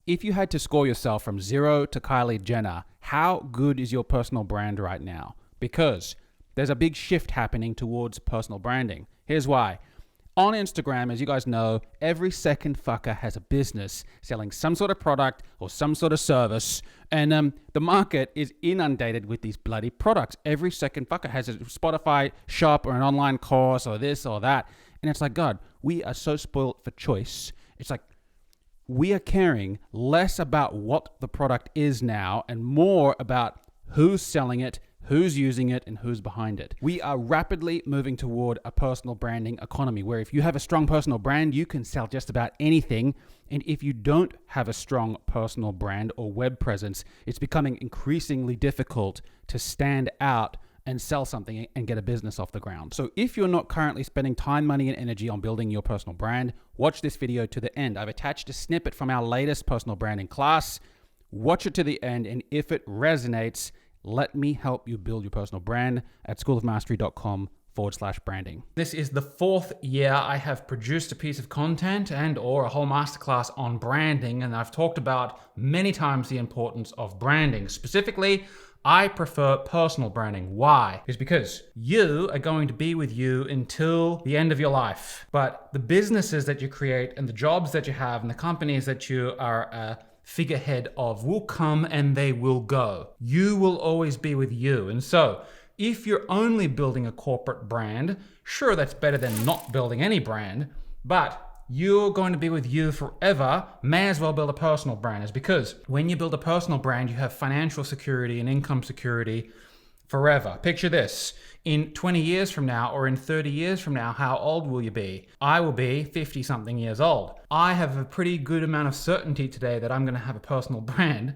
If you had to score yourself from 0 to Kylie Jenner, how good is your personal brand right now? Because there's a big shift happening towards personal branding. Here's why. On Instagram, as you guys know, every second fucker has a business selling some sort of product or some sort of service. And the market is inundated with these bloody products. Every second fucker has a Spotify shop or an online course or this or that. And it's like, God, we are so spoiled for choice. It's like, we are caring less about what the product is now and more about who's selling it, who's using it, and who's behind it. We are rapidly moving toward a personal branding economy where if you have a strong personal brand, you can sell just about anything. And if you don't have a strong personal brand or web presence, it's becoming increasingly difficult to stand out and sell something and get a business off the ground. So if you're not currently spending time, money, and energy on building your personal brand, watch this video to the end. I've attached a snippet from our latest personal branding class. Watch it to the end, and if it resonates, let me help you build your personal brand at schoolofmastery.com/branding. This is the 4th year I have produced a piece of content and or a whole masterclass on branding, and I've talked about many times the importance of branding. Specifically, I prefer personal branding. Why? Is because you are going to be with you until the end of your life. But the businesses that you create and the jobs that you have and the companies that you are a figurehead of will come and they will go. You will always be with you. And so if you're only building a corporate brand, sure, that's better than not building any brand, but you're going to be with you forever, may as well build a personal brand. Is because when you build a personal brand, you have financial security and income security forever. Picture this. In 20 years from now or in 30 years from now, how old will you be? I will be 50 something years old. I have a pretty good amount of certainty today that I'm going to have a personal brand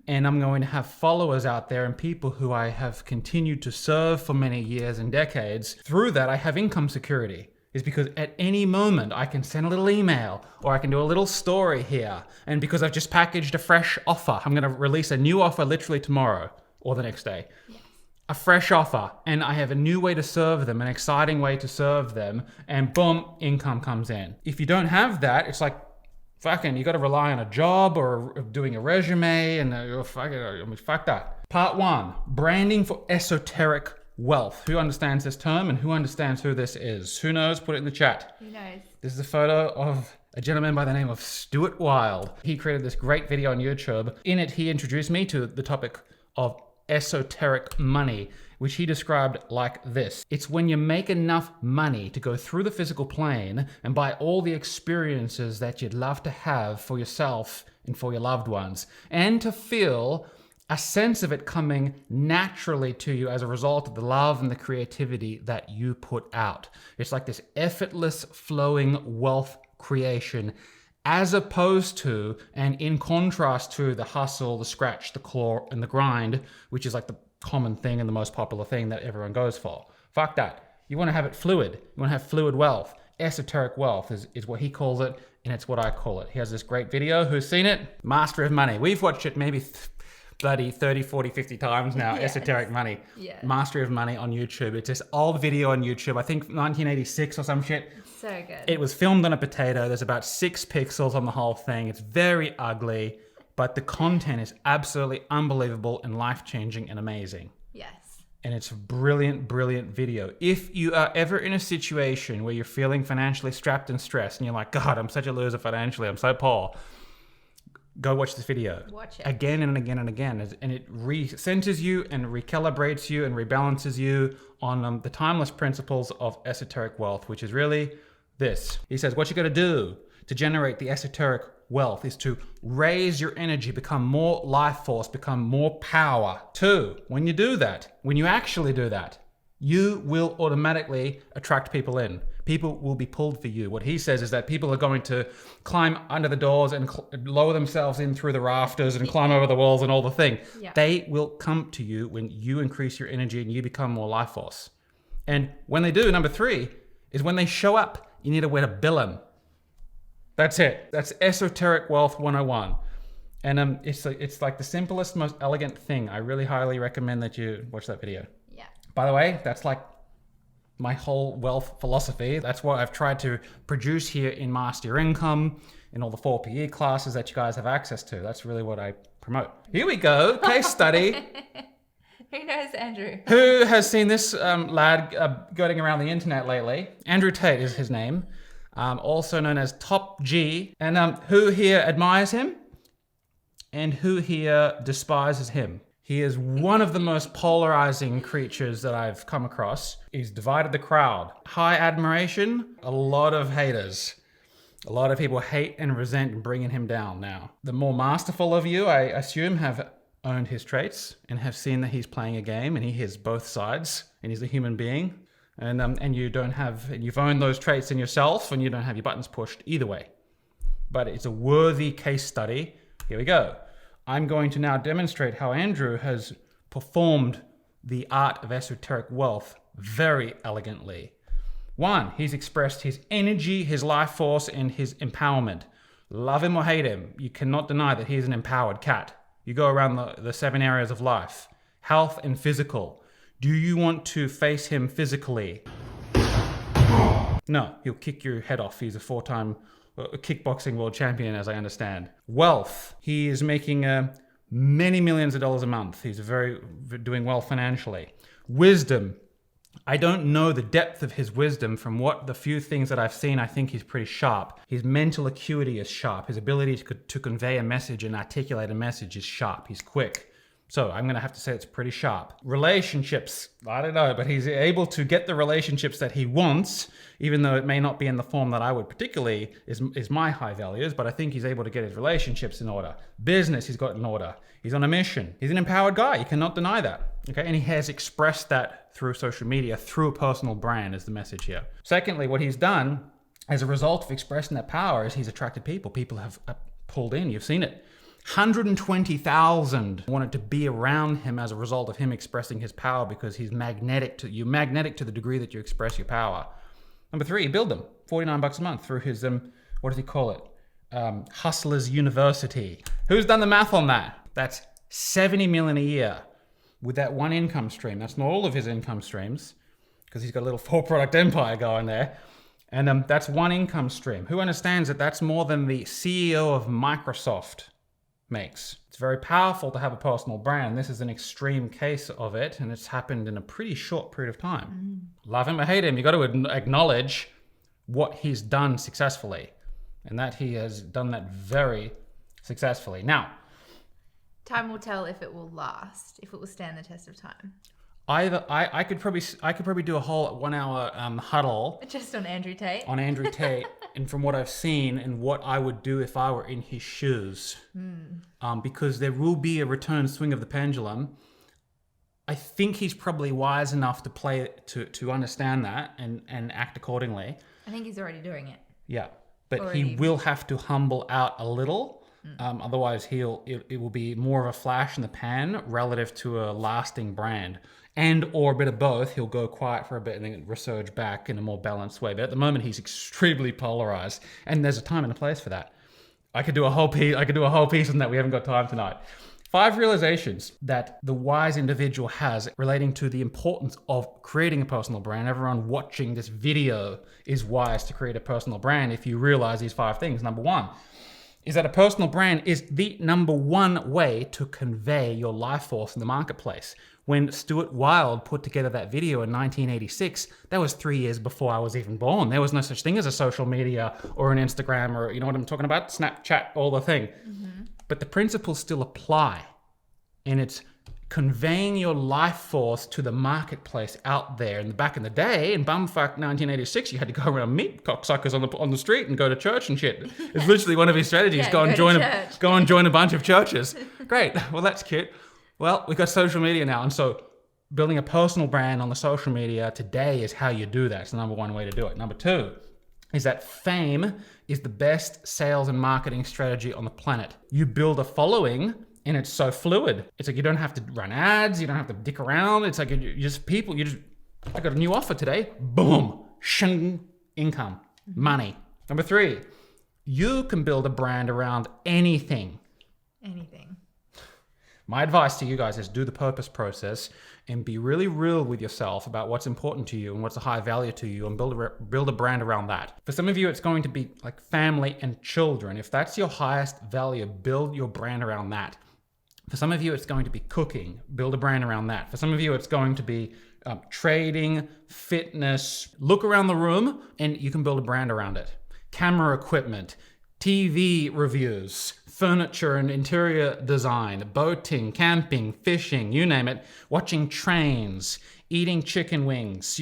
and I'm going to have followers out there and people who I have continued to serve for many years and decades. Through that, I have income security. Is because at any moment I can send a little email or I can do a little story here. And because I've just packaged a fresh offer, I'm going to release a new offer literally tomorrow or the next day. Yes. A fresh offer, and I have a new way to serve them, an exciting way to serve them, and boom, income comes in. If you don't have that, it's like, fucking, you got to rely on a job or doing a resume and fuck that. Part 1, branding for esoteric wealth. Who understands this term and who understands who this is? Who knows? Put it in the chat. Who knows? This is a photo of a gentleman by the name of Stuart Wilde. He created this great video on YouTube. In it, he introduced me to the topic of esoteric money, which he described like this. It's when you make enough money to go through the physical plane and buy all the experiences that you'd love to have for yourself and for your loved ones, and to feel a sense of it coming naturally to you as a result of the love and the creativity that you put out. It's like this effortless flowing wealth creation, as opposed to, and in contrast to, the hustle, the scratch, the claw, and the grind, which is like the common thing and the most popular thing that everyone goes for. Fuck that. You want to have it fluid. You want to have fluid wealth. Esoteric wealth is what he calls it, and it's what I call it. He has this great video. Who's seen it? Mastery of Money. We've watched it maybe bloody 30, 40, 50 times now. Yes. Esoteric Money. Yes. Mastery of Money on YouTube. It's this old video on YouTube, I think 1986 or some shit. So good. It was filmed on a potato. There's about 6 pixels on the whole thing. It's very ugly, but the content is absolutely unbelievable and life-changing and amazing. Yes. And it's a brilliant, brilliant video. If you are ever in a situation where you're feeling financially strapped and stressed and you're like, God, I'm such a loser financially, I'm so poor, go watch this video. Watch it. Again and again and again. And it re-centers you and recalibrates you and rebalances you on the timeless principles of esoteric wealth, which is really this. He says, what you got to do to generate the esoteric wealth is to raise your energy, become more life force, become more power. 2, when you do that, when you actually do that, you will automatically attract people in. People will be pulled for you. What he says is that people are going to climb under the doors and lower themselves in through the rafters and climb over the walls and all the thing. Yeah. They will come to you when you increase your energy and you become more life force. And when they do, number 3, is when they show up, you need a way to bill them. That's it. That's Esoteric Wealth 101. And it's like the simplest, most elegant thing. I really highly recommend that you watch that video. Yeah. By the way, that's like my whole wealth philosophy. That's what I've tried to produce here in Master Your Income, in all the 4PE classes that you guys have access to. That's really what I promote. Here we go, case study. Who knows Andrew? Who has seen this lad going around the internet lately? Andrew Tate is his name, also known as Top G. And who here admires him? And who here despises him? He is one of the most polarizing creatures that I've come across. He's divided the crowd. High admiration, a lot of haters. A lot of people hate and resent bringing him down now. The more masterful of you, I assume, have owned his traits and have seen that he's playing a game and he has both sides and he's a human being. And you don't have, and you've owned those traits in yourself and you don't have your buttons pushed either way. But it's a worthy case study. Here we go. I'm going to now demonstrate how Andrew has performed the art of esoteric wealth very elegantly. One, he's expressed his energy, his life force, and his empowerment. Love him or hate him, you cannot deny that he's an empowered cat. You go around the 7 areas of life. Health and physical. Do you want to face him physically? No, he'll kick your head off. He's a 4-time kickboxing world champion, as I understand. Wealth. He is making many millions of dollars a month. He's doing well financially. Wisdom. I don't know the depth of his wisdom. From what the few things that I've seen, I think he's pretty sharp. His mental acuity is sharp. His ability to convey a message and articulate a message is sharp. He's quick. So I'm going to have to say it's pretty sharp. Relationships, I don't know, but he's able to get the relationships that he wants, even though it may not be in the form that I would particularly is my high values, but I think he's able to get his relationships in order. Business, he's got in order. He's on a mission. He's an empowered guy. You cannot deny that. Okay, and he has expressed that through social media, through a personal brand is the message here. Secondly, what he's done as a result of expressing that power is he's attracted people. People have pulled in. You've seen it. 120,000 wanted to be around him as a result of him expressing his power because he's magnetic to you, magnetic to the degree that you express your power. Number 3, build them. $49 a month through his, what does he call it? Hustlers University. Who's done the math on that? That's $70 million a year with that one income stream. That's not all of his income streams because he's got a little 4-product empire going there. And that's one income stream. Who understands that that's more than the CEO of Microsoft makes? It's very powerful to have a personal brand. This is an extreme case of it, and it's happened in a pretty short period of time. Love him or hate him, you got to acknowledge what he's done successfully, and that he has done that very successfully. Now, time will tell if it will last, if it will stand the test of time. I could probably do a whole 1 hour huddle just on Andrew Tate. And from what I've seen and what I would do if I were in his shoes, because there will be a return swing of the pendulum. I think he's probably wise enough to play to understand that and act accordingly. I think he's already doing it. Yeah, but he will have to humble out a little. Otherwise, it will be more of a flash in the pan relative to a lasting brand. And or a bit of both. He'll go quiet for a bit and then resurge back in a more balanced way. But at the moment, he's extremely polarized, and there's a time and a place for that. I could do a whole piece on that. We haven't got time tonight. 5 realizations that the wise individual has relating to the importance of creating a personal brand. Everyone watching this video is wise to create a personal brand if you realize these 5 things. Number 1 is that a personal brand is the number 1 way to convey your life force in the marketplace. When Stuart Wilde put together that video in 1986, that was 3 years before I was even born. There was no such thing as a social media or an Instagram or, you know what I'm talking about? Snapchat, all the thing. But the principles still apply. And it's conveying your life force to the marketplace out there. And back in the day, in bumfuck 1986, you had to go around and meet cocksuckers on the street and go to church and shit. It's literally one of his strategies. Yeah, go and join a bunch of churches. Great. Well, that's cute. Well, we've got social media now. And so building a personal brand on the social media today is how you do that. It's the number 1 way to do it. Number 2 is that fame is the best sales and marketing strategy on the planet. You build a following and it's so fluid. It's like you don't have to run ads. You don't have to dick around. It's like I got a new offer today. Boom. Shing. Income. Money. Number 3, you can build a brand around anything. My advice to you guys is do the purpose process and be really real with yourself about what's important to you and what's a high value to you, and build a brand around that. For some of you, it's going to be like family and children. If that's your highest value, build your brand around that. For some of you, it's going to be cooking. Build a brand around that. For some of you, it's going to be trading, fitness. Look around the room and you can build a brand around it. Camera equipment, TV reviews, furniture and interior design, boating, camping, fishing, you name it, watching trains, eating chicken wings,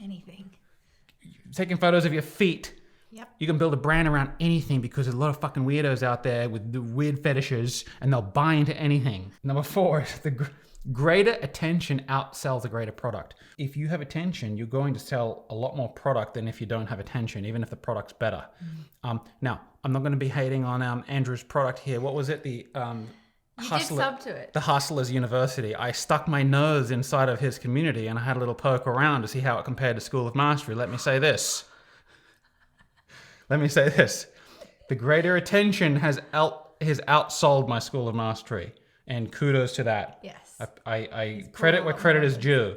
Anything. taking photos of your feet. Yep. You can build a brand around anything because there's a lot of fucking weirdos out there with the weird fetishes and they'll buy into anything. Number 4 is the greater attention outsells a greater product. If you have attention, you're going to sell a lot more product than if you don't have attention, even if the product's better. Now, I'm not going to be hating on Andrew's product here. What was it? The You did sub to it. The Hustlers University. I stuck my nose inside of his community and I had a little poke around to see how it compared to School of Mastery. Let me say this. The greater attention has outsold my School of Mastery. And kudos to that. Yes. I credit where credit is due.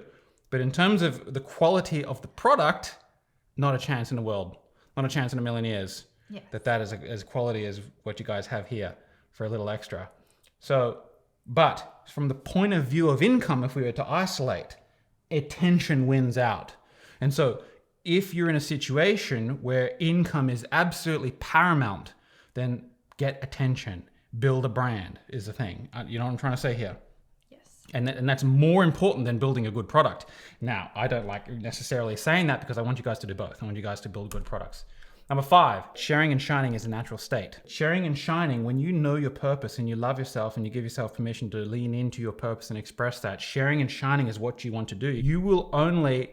But in terms of the quality of the product, not a chance in the world. Not a chance in a million years. Yes. That is as quality as what you guys have here for a little extra. So, but from the point of view of income, if we were to isolate, attention wins out. And so if you're in a situation where income is absolutely paramount, then get attention. Build a brand is the thing. You know what I'm trying to say here? Yes. And that's more important than building a good product. Now, I don't like necessarily saying that because I want you guys to do both. I want you guys to build good products. Number 5, sharing and shining is a natural state. Sharing and shining, when you know your purpose and you love yourself and you give yourself permission to lean into your purpose and express that, sharing and shining is what you want to do. You will only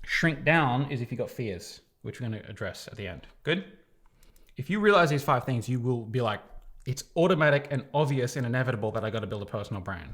shrink down is if you got fears, which we're going to address at the end. Good? If you realize these 5 things, you will be like, it's automatic and obvious and inevitable that I got to build a personal brand.